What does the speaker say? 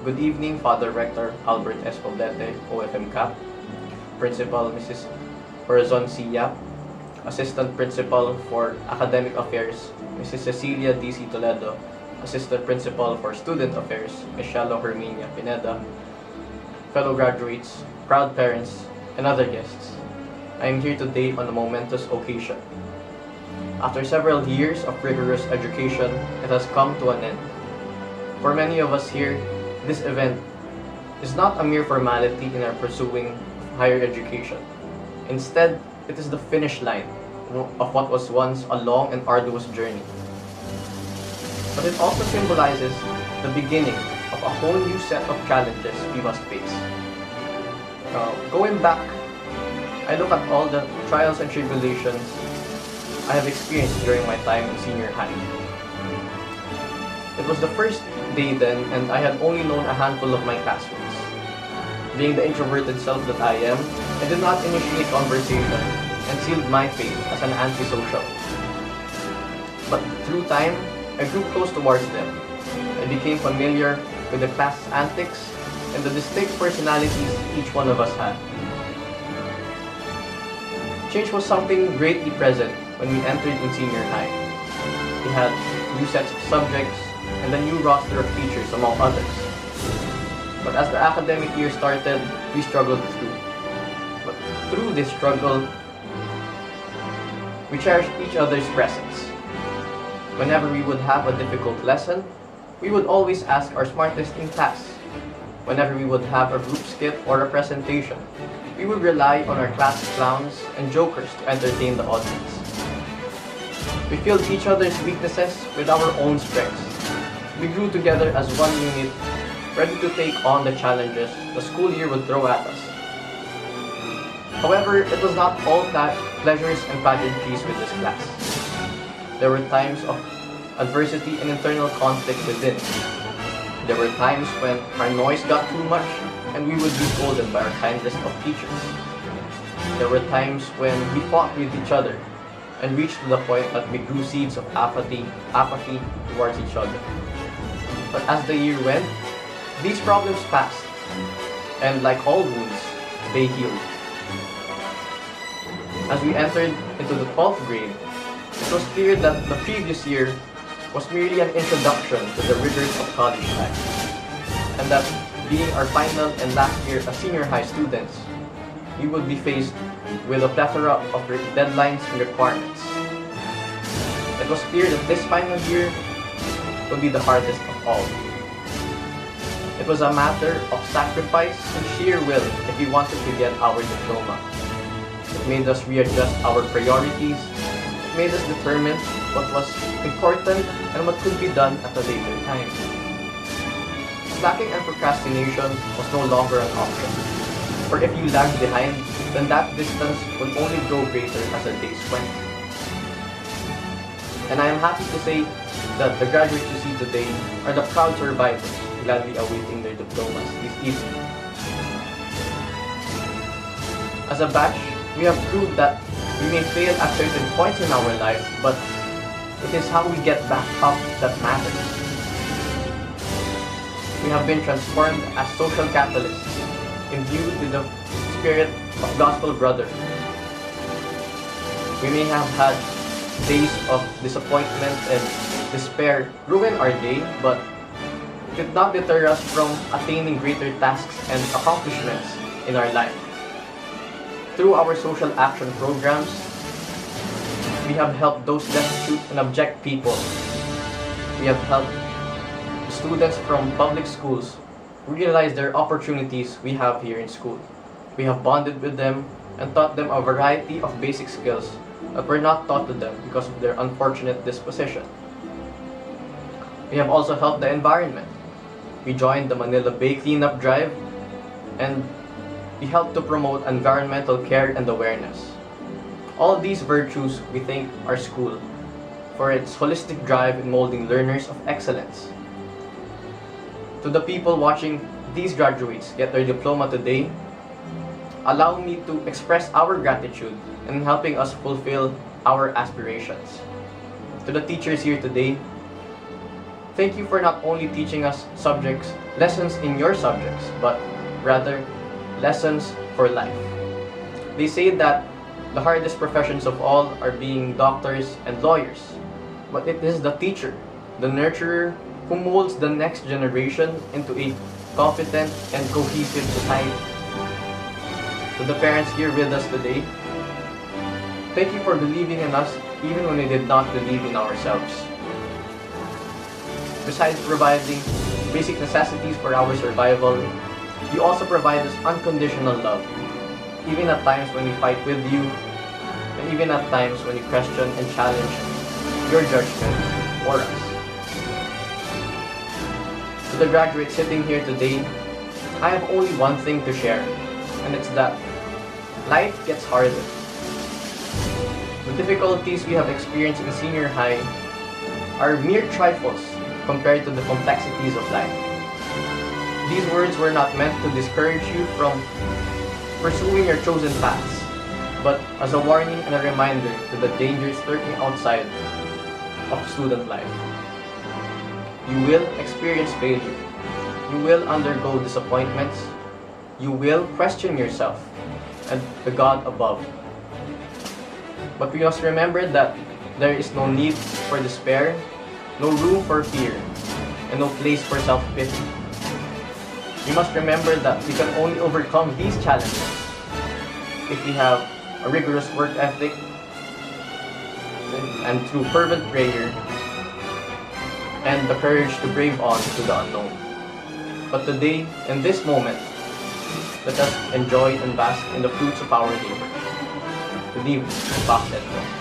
Good evening, Father Rector Albert S. Poblete, OFM Cap, Principal Mrs. Horizon C. Yap, Assistant Principal for Academic Affairs, Mrs. Cecilia D.C. Toledo, Assistant Principal for Student Affairs, Ms. Shalo Herminia Pineda, fellow graduates, proud parents, and other guests. I am here today on a momentous occasion. After several years of rigorous education, it has come to an end. For many of us here, this event is not a mere formality in our pursuing higher education. Instead, it is the finish line of what was once a long and arduous journey. But it also symbolizes the beginning of a whole new set of challenges we must face. Going back, I look at all the trials and tribulations I have experienced during my time in senior high. It was the first day then, and I had only known a handful of my classmates. Being the introverted self that I am, I did not initiate conversation and sealed my fate as an antisocial. But through time, I grew close towards them. I became familiar with the class's antics and the distinct personalities each one of us had. Change was something greatly present when we entered in senior high. We had new sets of subjects and a new roster of teachers, among others. But as the academic year started, we struggled through. But through this struggle, we cherished each other's presence. Whenever we would have a difficult lesson, we would always ask our smartest in class. Whenever we would have a group skit or a presentation, we would rely on our class clowns and jokers to entertain the audience. We filled each other's weaknesses with our own strengths. We grew together as one unit, ready to take on the challenges the school year would throw at us. However, it was not all pleasures and pageantries with this class. There were times of adversity and internal conflict within. There were times when our noise got too much and we would be scolded by our kindest of teachers. There were times when we fought with each other and reached to the point that we grew seeds of apathy towards each other. But as the year went, these problems passed, and like all wounds, they healed. As we entered into the 12th grade, it was clear that the previous year was merely an introduction to the rigors of college life, and that being our final and last year as senior high students, we would be faced with a plethora of deadlines and requirements. It was clear that this final year would be the hardest of all. It was a matter of sacrifice and sheer will if we wanted to get our diploma. It made us readjust our priorities. It made us determine what was important and what could be done at a later time. Slacking and procrastination was no longer an option. For if you lagged behind, then that distance would only grow greater as the days went. And I am happy to say that the graduates you see today are the proud survivors gladly awaiting their diplomas this evening. As a batch, we have proved that we may fail at certain points in our life, but it is how we get back up that matters. We have been transformed as social catalysts, imbued with the spirit of gospel brotherhood. We may have had days of disappointment and despair ruin our day, but it did not deter us from attaining greater tasks and accomplishments in our life. Through our social action programs, we have helped those destitute and abject people. We have helped the students from public schools realize their opportunities we have here in school. We have bonded with them and taught them a variety of basic skills that were not taught to them because of their unfortunate disposition. We have also helped the environment. We joined the Manila Bay Cleanup Drive, and we helped to promote environmental care and awareness. All these virtues we thank our school for its holistic drive in molding learners of excellence. To the people watching these graduates get their diploma today, allow me to express our gratitude in helping us fulfill our aspirations. To the teachers here today, Thank you for not only teaching us lessons in your subjects, but rather lessons for life. They say that the hardest professions of all are being doctors and lawyers, but it is the teacher, the nurturer, who molds the next generation into a competent and cohesive society. To the parents here with us today, thank you for believing in us even when we did not believe in ourselves. Besides providing basic necessities for our survival, you also provide us unconditional love, even at times when we fight with you, and even at times when we question and challenge your judgment for us. To the graduates sitting here today, I have only one thing to share, and it's that life gets harder. The difficulties we have experienced in senior high are mere trifles compared to the complexities of life. These words were not meant to discourage you from pursuing your chosen paths, but as a warning and a reminder to the dangers lurking outside of student life. You will experience failure. You will undergo disappointments. You will question yourself and the God above. But we must remember that there is no need for despair, no room for fear, and no place for self-pity. We must remember that we can only overcome these challenges if we have a rigorous work ethic and through fervent prayer and the courage to brave on to the unknown. But today, in this moment, let us enjoy and bask in the fruits of our labor. Good evening, Box and